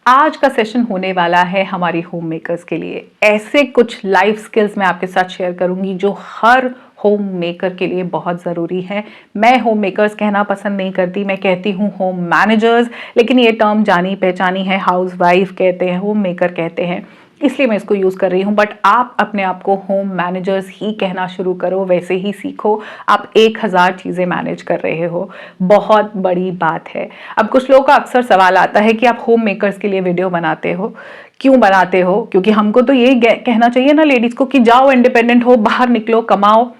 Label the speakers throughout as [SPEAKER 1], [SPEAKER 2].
[SPEAKER 1] आज का सेशन होने वाला है हमारी होम मेकर्स के लिए। ऐसे कुछ लाइफ स्किल्स मैं आपके साथ शेयर करूंगी जो हर होम मेकर के लिए बहुत ज़रूरी है। मैं होम मेकर्स कहना पसंद नहीं करती, मैं कहती हूँ होम मैनेजर्स, लेकिन ये टर्म जानी पहचानी है, हाउस वाइफ कहते हैं, होम मेकर कहते हैं, इसलिए मैं इसको यूज़ कर रही हूँ। बट आप अपने आप को होम मैनेजर्स ही कहना शुरू करो, वैसे ही सीखो। आप 1000 चीज़ें मैनेज कर रहे हो, बहुत बड़ी बात है। अब कुछ लोगों का अक्सर सवाल आता है कि आप होम मेकर्स के लिए वीडियो बनाते हो, क्यों बनाते हो? क्योंकि हमको तो यही कहना चाहिए ना लेडीज़ को कि जाओ, इंडिपेंडेंट हो, बाहर निकलो, कमाओ।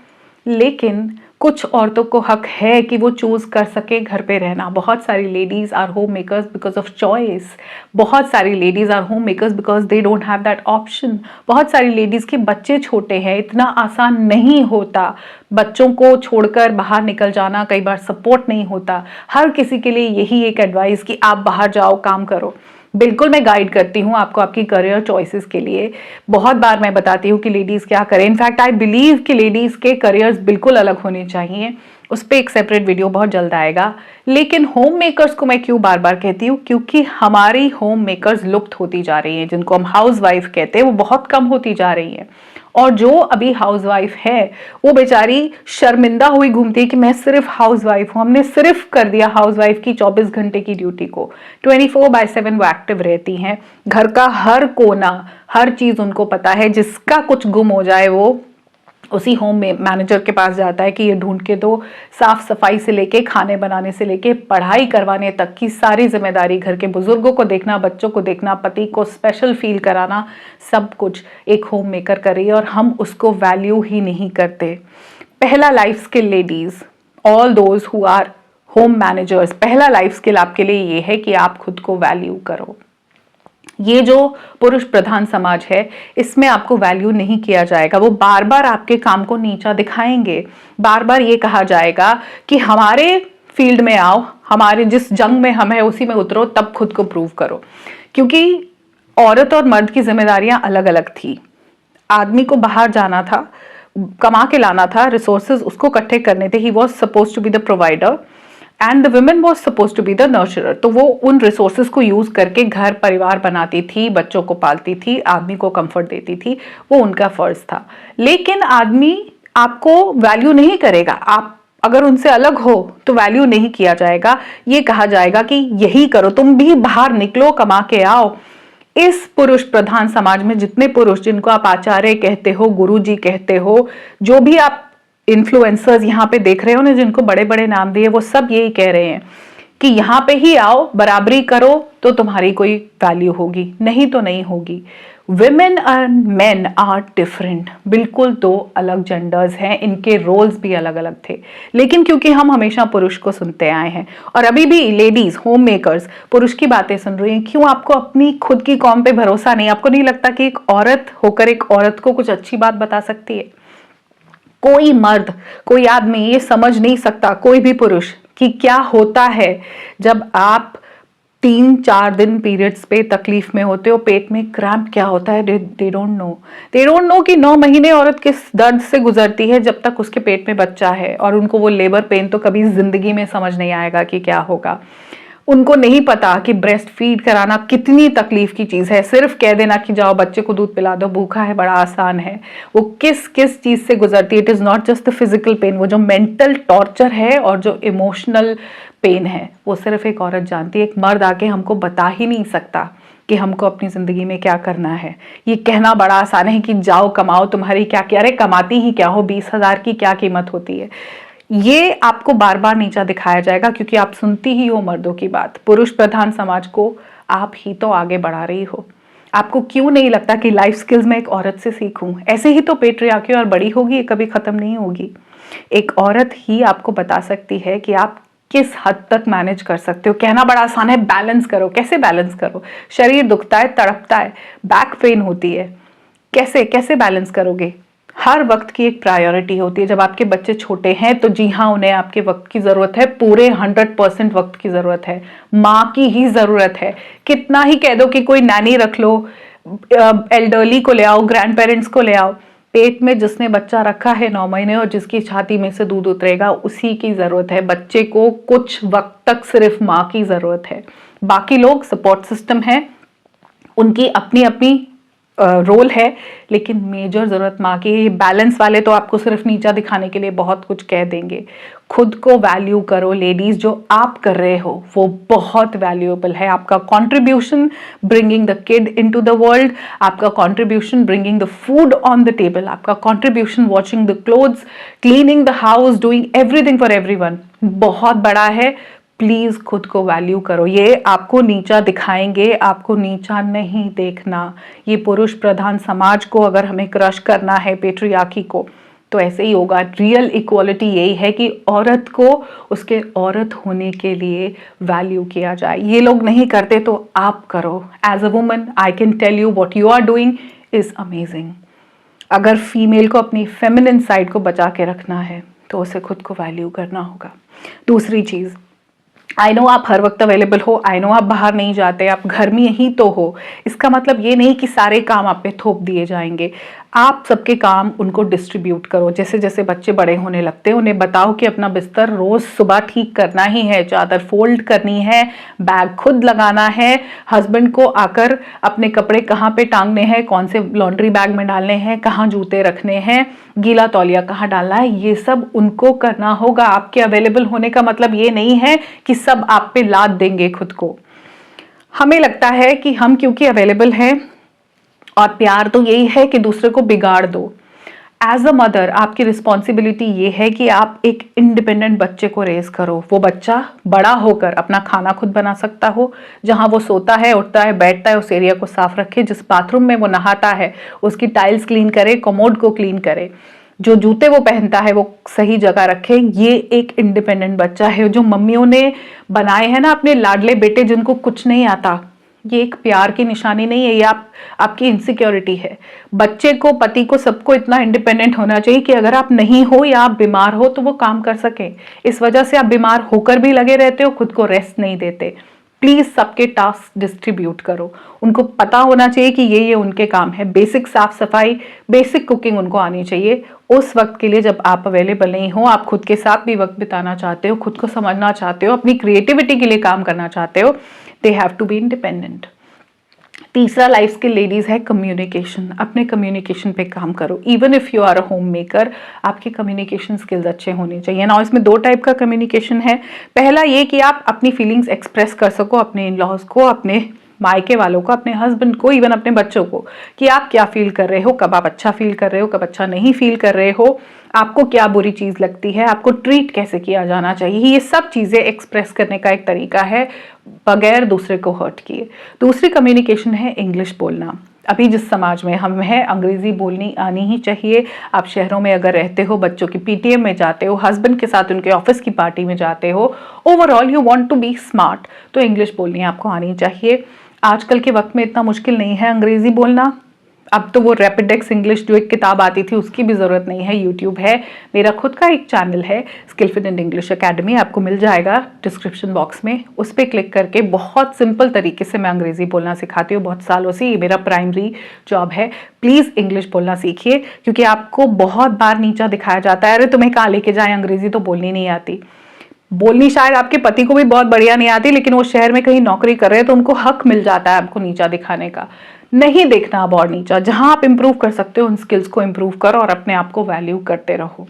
[SPEAKER 1] लेकिन कुछ औरतों को हक है कि वो चूज कर सके घर पे रहना। बहुत सारी ladies are home makers because of choice. बहुत सारी ladies are home makers because they don't have that option. बहुत सारी लेडीज के बच्चे छोटे हैं, इतना आसान नहीं होता बच्चों को छोड़कर बाहर निकल जाना, कई बार सपोर्ट नहीं होता। हर किसी के लिए यही एक एडवाइस कि आप बाहर जाओ, काम करो। बिल्कुल मैं गाइड करती हूँ आपको आपकी करियर चॉइसेस के लिए। बहुत बार मैं बताती हूँ कि लेडीज़ क्या करें। इनफैक्ट आई बिलीव कि लेडीज़ के करियर्स बिल्कुल अलग होने चाहिए। उस पर एक सेपरेट वीडियो बहुत जल्द आएगा। लेकिन होम मेकर्स को मैं क्यों बार बार कहती हूँ? क्योंकि हमारी होम मेकर्स लुप्त होती जा रही हैं, जिनको हम हाउस वाइफ कहते हैं, वो बहुत कम होती जा रही हैं। और जो अभी हाउसवाइफ है वो बेचारी शर्मिंदा हुई घूमती है कि मैं सिर्फ हाउसवाइफ हूं। हमने सिर्फ कर दिया हाउसवाइफ की 24 घंटे की ड्यूटी को। 24/7 वो एक्टिव रहती हैं। घर का हर कोना, हर चीज उनको पता है। जिसका कुछ गुम हो जाए वो उसी होम में मैनेजर के पास जाता है कि ये ढूंढ के दो। साफ सफाई से लेके खाने बनाने से लेके पढ़ाई करवाने तक की सारी जिम्मेदारी, घर के बुजुर्गों को देखना, बच्चों को देखना, पति को स्पेशल फील कराना, सब कुछ एक होम मेकर कर रही है और हम उसको वैल्यू ही नहीं करते। पहला life skill ladies, all those who are home managers, पहला लाइफ स्किल आपके लिए ये है कि आप खुद को वैल्यू करो। ये जो पुरुष प्रधान समाज है, इसमें आपको वैल्यू नहीं किया जाएगा। वो बार बार आपके काम को नीचा दिखाएंगे। बार बार ये कहा जाएगा कि हमारे फील्ड में आओ, हमारे जिस जंग में हम है उसी में उतरो, तब खुद को प्रूव करो। क्योंकि औरत और मर्द की जिम्मेदारियां अलग अलग थी। आदमी को बाहर जाना था, कमा के लाना था, रिसोर्सेज उसको इकट्ठे करने थे। He was supposed to be the provider and the women was supposed to be the nurturer. तो वो उन रिसोर्सेज को यूज करके घर परिवार बनाती थी, बच्चों को पालती थी, आदमी को कंफर्ट देती थी। वो उनका फर्ज था। लेकिन आदमी आपको वैल्यू नहीं करेगा। आप अगर उनसे अलग हो तो वैल्यू नहीं किया जाएगा। ये कहा जाएगा कि यही करो, तुम भी बाहर निकलो, कमा के आओ। इस पुरुष प्रधान समाज में जितने पुरुष, जिनको आप आचार्य कहते हो, गुरुजी कहते हो, जो भी आप इन्फ्लुएंसर्स यहाँ पे देख रहे हो ना, जिनको बड़े बड़े नाम दिए, वो सब यही कह रहे हैं कि यहाँ पे ही आओ, बराबरी करो तो तुम्हारी कोई वैल्यू होगी, नहीं तो नहीं होगी। Women and men are different. बिल्कुल दो अलग जेंडर्स हैं, इनके रोल्स भी अलग अलग थे। लेकिन क्योंकि हम हमेशा पुरुष को सुनते आए हैं और अभी भी लेडीज होम मेकर्स पुरुष की बातें सुन रही हैं, क्यों आपको अपनी खुद की कौम पे भरोसा नहीं? आपको नहीं लगता कि एक औरत होकर एक औरत को कुछ अच्छी बात बता सकती है? कोई मर्द, कोई आदमी ये समझ नहीं सकता, कोई भी पुरुष, कि क्या होता है जब आप 3-4 दिन पीरियड्स पे तकलीफ में होते हो, पेट में क्रैम्प क्या होता है। They don't know. They don't know कि 9 महीने औरत किस दर्द से गुजरती है जब तक उसके पेट में बच्चा है। और उनको वो लेबर पेन तो कभी जिंदगी में समझ नहीं आएगा कि क्या होगा। उनको नहीं पता कि ब्रेस्ट फीड कराना कितनी तकलीफ की चीज है। सिर्फ कह देना कि जाओ बच्चे को दूध पिला दो, भूखा है, बड़ा आसान है। वो किस किस चीज से गुजरती है। It is not just the physical pain, वो जो मेंटल टॉर्चर है और जो इमोशनल पेन है, वो सिर्फ एक औरत जानती है। एक मर्द आके हमको बता ही नहीं सकता कि हमको अपनी जिंदगी में क्या करना है। ये कहना बड़ा आसान है कि जाओ कमाओ, तुम्हारी क्या क्या, अरे कमाती ही क्या हो, 20,000 की क्या कीमत होती है। ये आपको बार बार नीचा दिखाया जाएगा क्योंकि आप सुनती ही हो मर्दों की बात। पुरुष प्रधान समाज को आप ही तो आगे बढ़ा रही हो। आपको क्यों नहीं लगता कि लाइफ स्किल्स मैं एक औरत से सीखूं? ऐसे ही तो पेट्रियार्की और बड़ी होगी, ये कभी खत्म नहीं होगी। एक औरत ही आपको बता सकती है कि आप किस हद तक मैनेज कर सकते हो। कहना बड़ा आसान है, बैलेंस करो। कैसे बैलेंस करो? शरीर दुखता है, तड़पता है, बैक पेन होती है, कैसे कैसे बैलेंस करोगे? हर वक्त की एक प्रायोरिटी होती है। जब आपके बच्चे छोटे हैं तो जी हाँ, उन्हें आपके वक्त की जरूरत है, पूरे 100% वक्त की जरूरत है, माँ की ही जरूरत है। कितना ही कह दो कि कोई नैनी रख लो, एल्डरली को ले आओ, ग्रैंड पेरेंट्स को ले आओ, पेट में जिसने बच्चा रखा है 9 महीने और जिसकी छाती में से दूध उतरेगा, उसी की जरूरत है। बच्चे को कुछ वक्त तक सिर्फ माँ की जरूरत है। बाकी लोग सपोर्ट सिस्टम है, उनकी अपनी अपनी रोल है, लेकिन मेजर ज़रूरत माँ की है। ये बैलेंस वाले तो आपको सिर्फ नीचा दिखाने के लिए बहुत कुछ कह देंगे। खुद को वैल्यू करो लेडीज़, जो आप कर रहे हो वो बहुत वैल्यूएबल है। आपका contribution bringing the kid into the world, आपका contribution bringing the food on the table, आपका contribution washing the clothes, cleaning the house, doing everything for everyone बहुत बड़ा है। प्लीज खुद को वैल्यू करो। ये आपको नीचा दिखाएंगे, आपको नीचा नहीं देखना। ये पुरुष प्रधान समाज को अगर हमें क्रश करना है, पेट्रियार्की को, तो ऐसे ही होगा। रियल इक्वालिटी यही है कि औरत को उसके औरत होने के लिए वैल्यू किया जाए। ये लोग नहीं करते तो आप करो। As a woman I can tell you what you are doing is amazing. अगर फीमेल को अपनी फेमिनिन साइड को बचा के रखना है तो उसे खुद को वैल्यू करना होगा। दूसरी चीज़, आई नो आप हर वक्त अवेलेबल हो, आई नो आप बाहर नहीं जाते, आप घर में ही तो हो। इसका मतलब ये नहीं कि सारे काम आप पे थोप दिए जाएंगे। आप सबके काम उनको डिस्ट्रीब्यूट करो। जैसे जैसे बच्चे बड़े होने लगते हैं उन्हें बताओ कि अपना बिस्तर रोज सुबह ठीक करना ही है, चादर फोल्ड करनी है, बैग खुद लगाना है, हस्बैंड को आकर अपने कपड़े कहाँ पे टांगने हैं, कौन से लॉन्ड्री बैग में डालने हैं, कहाँ जूते रखने हैं, गीला तौलिया कहाँ डालना है, ये सब उनको करना होगा। आपके अवेलेबल होने का मतलब ये नहीं है कि सब आप पे लाद देंगे खुद को। हमें लगता है कि हम क्योंकि अवेलेबल हैं, और प्यार तो यही है कि दूसरे को बिगाड़ दो। एज अ मदर आपकी रिस्पॉन्सिबिलिटी ये है कि आप एक इंडिपेंडेंट बच्चे को रेज करो। वो बच्चा बड़ा होकर अपना खाना खुद बना सकता हो, जहां वो सोता है, उठता है, बैठता है उस एरिया को साफ रखे, जिस बाथरूम में वो नहाता है उसकी टाइल्स क्लीन करे, कमोड को क्लीन करे, जो जूते वो पहनता है वो सही जगह रखे। ये एक इंडिपेंडेंट बच्चा है। जो मम्मियों ने बनाए हैं ना अपने लाडले बेटे जिनको कुछ नहीं आता, ये एक प्यार की निशानी नहीं है, ये आपकी इनसिक्योरिटी है। बच्चे को, पति को, सबको इतना इंडिपेंडेंट होना चाहिए कि अगर आप नहीं हो या आप बीमार हो तो वो काम कर सके। इस वजह से आप बीमार होकर भी लगे रहते हो, खुद को रेस्ट नहीं देते। प्लीज सबके टास्क डिस्ट्रीब्यूट करो। उनको पता होना चाहिए कि ये उनके काम है। बेसिक साफ सफाई, बेसिक कुकिंग उनको आनी चाहिए। उस वक्त के लिए जब आप अवेलेबल नहीं हो, आप खुद के साथ भी वक्त बिताना चाहते हो, खुद को समझना चाहते हो, अपनी क्रिएटिविटी के लिए काम करना चाहते हो, they have to be independent. तीसरा लाइफ स्किल लेडीज है कम्युनिकेशन। अपने कम्युनिकेशन पे काम करो। Even if you are a home maker, आपके कम्युनिकेशन स्किल्स अच्छे होने चाहिए ना। इसमें दो टाइप का कम्युनिकेशन है। पहला ये कि आप अपनी फीलिंग्स एक्सप्रेस कर सको अपने इन लॉज को, अपने मायके वालों को, अपने हस्बैंड को, इवन अपने बच्चों को, कि आप क्या फील कर रहे हो, कब आप अच्छा फील कर रहे हो, कब अच्छा नहीं फील कर रहे हो, आपको क्या बुरी चीज लगती है, आपको ट्रीट कैसे किया जाना चाहिए। ये सब चीजें एक्सप्रेस करने का एक तरीका है बगैर दूसरे को हर्ट किए। दूसरी कम्युनिकेशन है इंग्लिश बोलना। अभी जिस समाज में हम हैं, अंग्रेजी बोलनी आनी ही चाहिए। आप शहरों में अगर रहते हो, बच्चों की पीटीएम में जाते हो, हस्बैंड के साथ उनके ऑफिस की पार्टी में जाते हो, overall you want to be smart, तो इंग्लिश बोलनी आपको आनी चाहिए। आजकल के वक्त में इतना मुश्किल नहीं है अंग्रेजी बोलना। अब तो वो रैपिडेक्स इंग्लिश जो एक किताब आती थी उसकी भी ज़रूरत नहीं है। यूट्यूब है, मेरा खुद का एक चैनल है स्किलफिट इंग्लिश अकेडमी, आपको मिल जाएगा डिस्क्रिप्शन बॉक्स में। उस पर क्लिक करके बहुत सिंपल तरीके से मैं अंग्रेजी बोलना सिखाती हूँ। बहुत सालों से ये मेरा प्राइमरी जॉब है। प्लीज़ इंग्लिश बोलना सीखिए, क्योंकि आपको बहुत बार नीचा दिखाया जाता है, अरे तुम्हें कहाँ लेके जाए, अंग्रेजी तो बोलनी नहीं आती। बोलनी शायद आपके पति को भी बहुत बढ़िया नहीं आती, लेकिन वो शहर में कहीं नौकरी कर रहे हैं तो उनको हक मिल जाता है आपको नीचा दिखाने का। नहीं देखना अब और नीचा। जहां आप इंप्रूव कर सकते हो उन स्किल्स को इंप्रूव करो और अपने आप को वैल्यू करते रहो।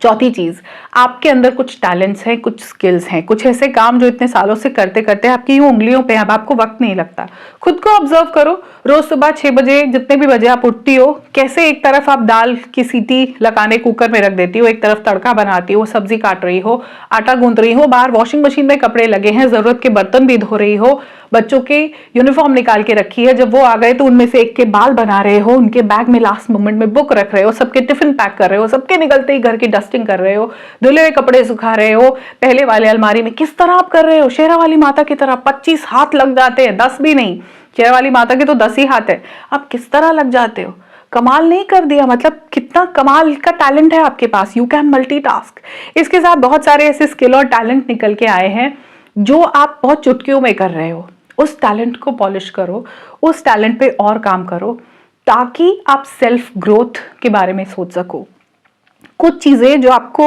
[SPEAKER 1] चौथी चीज, आपके अंदर कुछ टैलेंट्स हैं, कुछ स्किल्स हैं, कुछ ऐसे काम जो इतने सालों से करते करते आपकी यूं उंगलियों पे, अब आपको वक्त नहीं लगता। खुद को ऑब्जर्व करो। रोज सुबह 6 बजे, जितने भी बजे आप उठती हो, कैसे एक तरफ आप दाल की सीटी लगाने कुकर में रख देती हो, एक तरफ तड़का बनाती हो, सब्जी काट रही हो, आटा गूंद रही हो, बाहर वॉशिंग मशीन में कपड़े लगे हैं, जरूरत के बर्तन भी धो रही हो, बच्चों की यूनिफॉर्म निकाल के रखी है, जब वो आ गए तो उनमें से एक के बाल बना रहे हो, उनके बैग में लास्ट मोमेंट में बुक रख रहे हो, सबके टिफिन पैक कर रहे हो, सबके निकलते ही घर की डस्टिंग कर रहे हो, धुले हुए कपड़े सुखा रहे हो, पहले वाले अलमारी में किस तरह आप कर रहे हो, शेरा वाली माता की तरह 25 हाथ लग जाते हैं, 10 भी नहीं, शेरा वाली माता के तो 10 ही हाथ है, आप किस तरह लग जाते हो। कमाल नहीं कर दिया, मतलब कितना कमाल का टैलेंट है आपके पास, यू कैन मल्टीटास्क। इसके साथ बहुत सारे ऐसे स्किल और टैलेंट निकल के आए हैं जो आप बहुत चुटकियों में कर रहे हो। उस टैलेंट को पॉलिश करो, उस टैलेंट पे और काम करो, ताकि आप सेल्फ ग्रोथ के बारे में सोच सको। कुछ चीजें जो आपको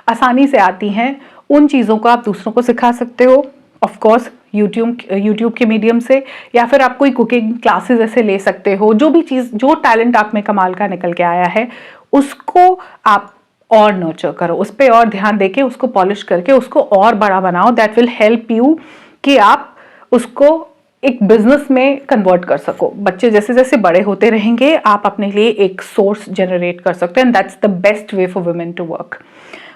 [SPEAKER 1] आसानी से आती हैं, उन चीजों को आप दूसरों को सिखा सकते हो, ऑफ कोर्स यूट्यूब के मीडियम से, या फिर आप कोई कुकिंग क्लासेस ऐसे ले सकते हो। जो भी चीज़, जो टैलेंट आप में कमाल का निकल के आया है, उसको आप और नर्चर करो, उस पर और ध्यान देके उसको पॉलिश करके उसको और बड़ा बनाओ। दैट विल हेल्प यू कि आप उसको एक बिजनेस में कन्वर्ट कर सको। बच्चे जैसे जैसे बड़े होते रहेंगे, आप अपने लिए एक सोर्स जनरेट कर सकते हैं, and that's the best way for women to work.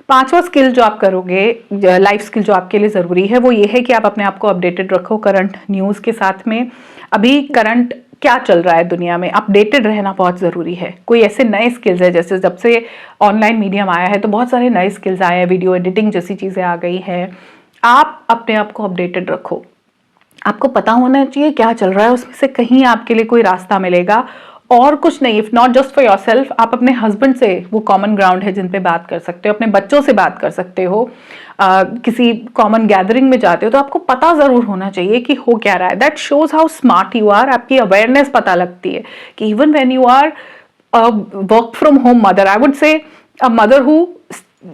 [SPEAKER 1] पांचवा स्किल जो आप करोगे, लाइफ स्किल जो आपके लिए ज़रूरी है, वो ये है कि आप अपने आप को अपडेटेड रखो करंट न्यूज़ के साथ में। अभी करंट क्या चल रहा है दुनिया में, अपडेटेड रहना बहुत ज़रूरी है। कोई ऐसे नए स्किल्स है, जैसे जब से ऑनलाइन मीडियम आया है तो बहुत सारे नए स्किल्स आए हैं, वीडियो एडिटिंग जैसी चीज़ें आ गई हैं। आप अपने आप को अपडेटेड रखो, आपको पता होना चाहिए क्या चल रहा है, उसमें से कहीं आपके लिए कोई रास्ता मिलेगा और कुछ नहीं। If not just for your self, आप अपने हस्बैंड से, वो कॉमन ग्राउंड है जिन पे बात कर सकते हो, अपने बच्चों से बात कर सकते हो, किसी कॉमन गैदरिंग में जाते हो तो आपको पता जरूर होना चाहिए कि हो क्या रहा है। That shows how smart you are. आपकी अवेयरनेस पता लगती है कि even when you are work from home mother, I would say a mother who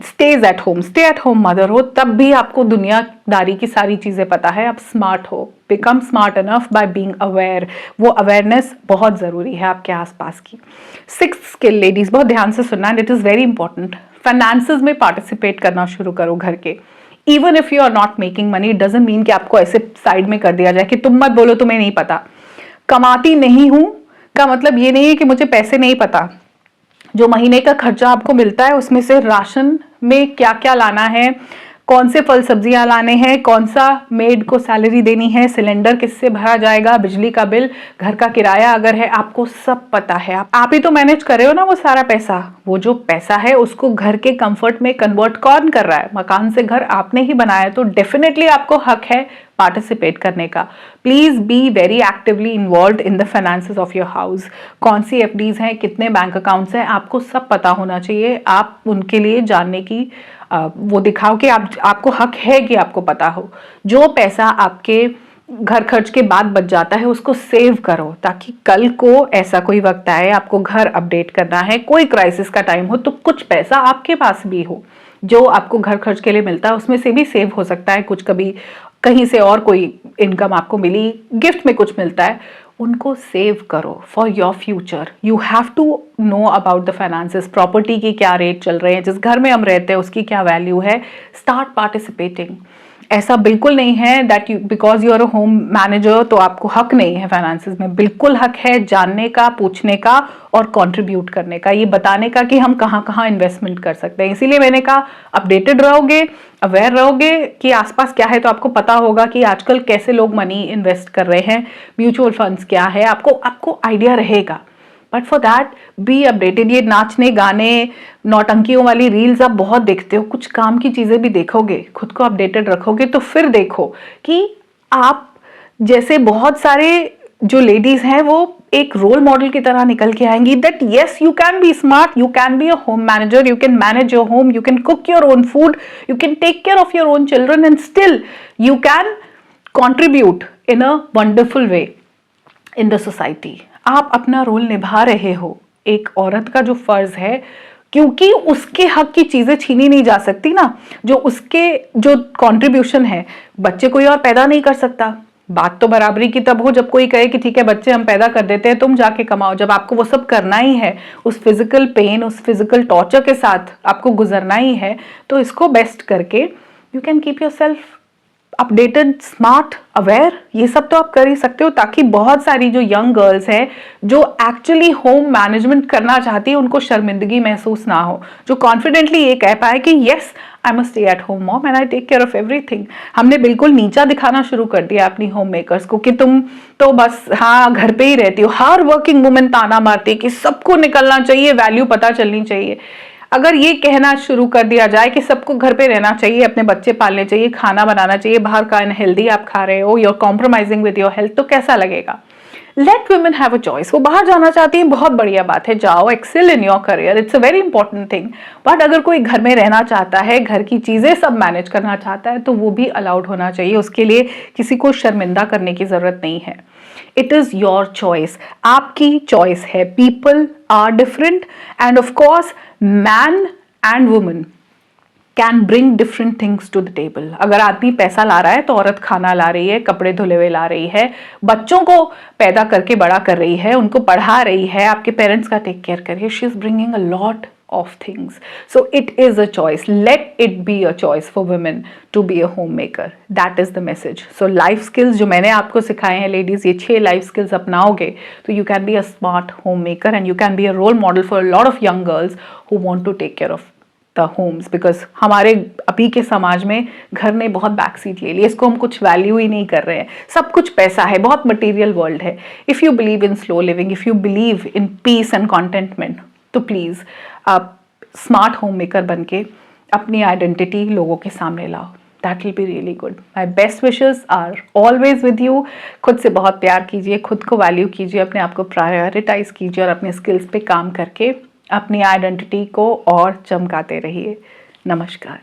[SPEAKER 1] stays at home, stay at home mother हो, तब भी आपको दुनियादारी की सारी चीजें पता है, आप स्मार्ट हो। Become smart enough by being aware. वो अवेयरनेस बहुत जरूरी है आपके आसपास की। सिक्स्थ स्किल, लेडीज बहुत ध्यान से सुनना, and it is very important. Finances में पार्टिसिपेट करना शुरू करो घर के। Even if you are not making money, it doesn't mean कि आपको ऐसे साइड में कर दिया जाए कि तुम मत बोलो, तुम्हें नहीं पता। कमाती नहीं हूं का मतलब ये नहीं है कि मुझे पैसे नहीं पता। जो महीने का खर्चा आपको मिलता है उसमें से राशन में क्या क्या लाना है, कौन से फल सब्जियां लाने हैं, कौन सा मेड को सैलरी देनी है, सिलेंडर किससे भरा जाएगा, बिजली का बिल, घर का किराया अगर है, आपको सब पता है। आप ही तो मैनेज कर रहे हो ना वो सारा पैसा। वो जो पैसा है उसको घर के कंफर्ट में कन्वर्ट कौन कर रहा है? मकान से घर आपने ही बनाया, तो डेफिनेटली आपको हक है पार्टिसिपेट करने का। Please be very actively involve in the finances of your house. कौन सी एफडीज हैं, कितने बैंक अकाउंट्स हैं, आपको सब पता होना चाहिए। आप उनके लिए जानने की वो दिखाओ कि आपको हक है कि आपको पता हो। जो पैसा आपके घर खर्च के बाद बच जाता है उसको सेव करो, ताकि कल को ऐसा कोई वक्त आए, आपको घर अपडेट करना है, कोई क्राइसिस का टाइम हो, तो कुछ पैसा आपके पास भी हो। जो आपको घर खर्च के लिए मिलता है उसमें से भी सेव हो सकता है कुछ, कभी कहीं से और कोई इनकम आपको मिली, गिफ्ट में कुछ मिलता है, उनको सेव करो for your future. You have to know about the finances. Property की क्या रेट चल रहे हैं, जिस घर में हम रहते हैं उसकी क्या वैल्यू है। Start participating. ऐसा बिल्कुल नहीं है that you because you are a home manager तो आपको हक नहीं है फाइनेंसेस में। बिल्कुल हक है जानने का, पूछने का और कंट्रीब्यूट करने का, ये बताने का कि हम कहाँ कहाँ इन्वेस्टमेंट कर सकते हैं। इसीलिए मैंने कहा अपडेटेड रहोगे, अवेयर रहोगे कि आसपास क्या है, तो आपको पता होगा कि आजकल कैसे लोग मनी इन्वेस्ट कर रहे हैं, म्यूचुअल फंड्स क्या है, आपको आइडिया रहेगा। But for that be updated. ये नाचने गाने नौटंकियों वाली रील्स आप बहुत देखते हो, कुछ काम की चीजें भी देखोगे, खुद को अपडेटेड रखोगे, तो फिर देखो कि आप जैसे बहुत सारे जो लेडीज हैं वो एक रोल मॉडल की तरह निकल के आएंगी। That yes you can be smart, you can be a home manager, you can manage your home, you can cook your own food, you can take care of your own children, and still you can contribute in a wonderful way in the society. आप अपना role निभा रहे हो। एक औरत का जो फर्ज है, क्योंकि उसके हक की चीजें छीनी नहीं जा सकती ना, जो उसके जो कंट्रीब्यूशन है, बच्चे कोई और पैदा नहीं कर सकता। बात तो बराबरी की तब हो जब कोई कहे कि ठीक है बच्चे हम पैदा कर देते हैं, तुम जाके कमाओ। जब आपको वो सब करना ही है, उस फिजिकल पेन, उस फिजिकल टॉर्चर के साथ आपको गुजरना ही है, तो इसको बेस्ट करके you can keep your self updated, smart, aware. ये सब तो आप कर ही सकते हो, ताकि बहुत सारी जो यंग गर्ल्स हैं जो एक्चुअली होम मैनेजमेंट करना चाहती है उनको शर्मिंदगी महसूस ना हो, जो कॉन्फिडेंटली ये कह पाए कि yes I must stay at home mom and I take care of everything. हमने बिल्कुल नीचा दिखाना शुरू कर दिया अपनी होम मेकर्स को कि तुम तो बस हाँ घर पे ही रहती हो। हर वर्किंग वुमेन ताना मारती है कि सबको निकलना चाहिए, वैल्यू पता चलनी चाहिए। अगर ये कहना शुरू कर दिया जाए कि सबको घर पे रहना चाहिए, अपने बच्चे पालने चाहिए, खाना बनाना चाहिए, बाहर का अनहेल्दी आप खा रहे हो, you're compromising with your health, तो कैसा लगेगा? Let women have a choice। वो बाहर जाना चाहती है, बहुत बढ़िया बात है, जाओ, excel in your career, it's a very important thing. But अगर कोई घर में रहना चाहता है, घर की चीजें सब मैनेज करना चाहता है, तो वो भी अलाउड होना चाहिए। उसके लिए किसी को शर्मिंदा करने की जरूरत नहीं है। इट इज योर चॉइस, आपकी चॉइस है। People are different and of course man and woman can bring different things to the table. अगर आदमी पैसा ला रहा है तो औरत खाना ला रही है, कपड़े धुले हुए ला रही है, बच्चों को पैदा करके बड़ा कर रही है, उनको पढ़ा रही है, आपके पेरेंट्स का टेक केयर कर रही है। She is bringing a lot of things. So it is a choice. Let it be a choice for women to be a homemaker. That is the message. So life skills जो मैंने आपको सिखाए हैं ladies, ये 6 life skills अपनाओगे तो you can be a smart homemaker and you can be a role model for a lot of young girls who want to take care of the homes. Because हमारे अभी के समाज में घर ने बहुत बैक सीट ले ली, इसको हम कुछ वैल्यू ही नहीं कर रहे हैं। सब कुछ पैसा है, बहुत मटेरियल वर्ल्ड है। If you believe in slow living, if you believe in peace and contentment, तो प्लीज़ आप स्मार्ट होम मेकर बन के अपनी आइडेंटिटी लोगों के सामने लाओ। That will be really good. My best wishes are always with you. खुद से बहुत प्यार कीजिए, खुद को वैल्यू कीजिए, अपने आप को प्रायोरिटाइज कीजिए और अपने स्किल्स पे काम करके अपनी आइडेंटिटी को और चमकाते रहिए। नमस्कार।